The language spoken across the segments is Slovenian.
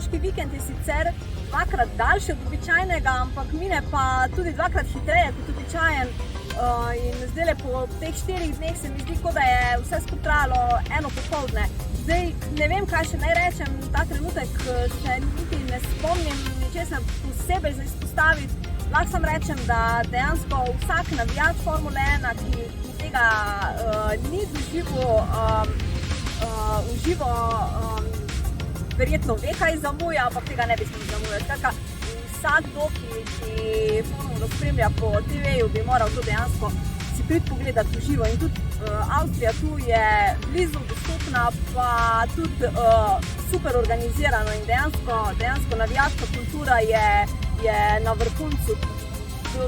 tekaški vikend je sicer dvakrat daljši od običajnega, ampak mine pa tudi dvakrat hitreje kot običajen. In zdaj po teh 4 dneh se mi zdi, kot da je vse skupaj trajalo eno popoldne. Zdaj ne vem, kaj še naj rečem, ta trenutek se niti ne spomnim ničesar posebej za izpostaviti. Lahko samo rečem, da dejansko vsak navijač Formule 1, ki tega ni doživel verjetno ve, kaj zamuja, ampak tega ne bi smel zamujati. Skratka, vsakdo, ki Formulo spremlja po TV-ju, bi moral to dejansko si priti pogledati v živo. In tudi Avstrija tu je blizu dostopna, pa tudi super organizirano in dejansko navijaška kultura je na vrhuncu.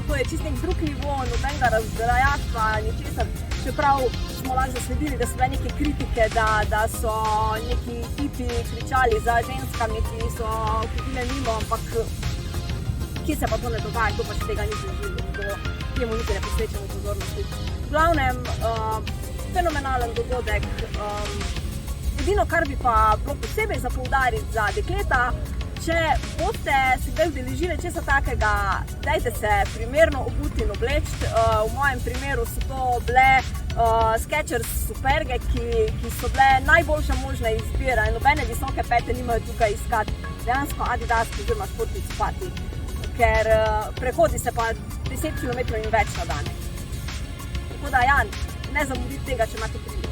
To je čist nek drug nivo, nobenega razgrajaštva, ničesar. Čeprav smo lahko zasledili, da so bile neke kritike, da so neki tipi kričali za ženskami, ki so hodile mimo, ampak kje se pa to ne dogaja, kdo pa še tega ni doživel, temu niti ne posvečamo pozornosti. V glavnem, fenomenalen dogodek. Edino, kar bi pa bilo posebej za poudariti za dekleta, če boste se kdaj udeležili česa takega, dajte se primerno obuti in obleči. V mojem primeru so to bile Skechers superge, ki so bile najboljša možna izbira in nobene visoke pete nimajo tukaj iskati. Dejansko Adidas oziroma športni copati, ker prehodi se pa 10 km in več na dan. Tako da, Jan, ne zamudite tega, če imate prilike.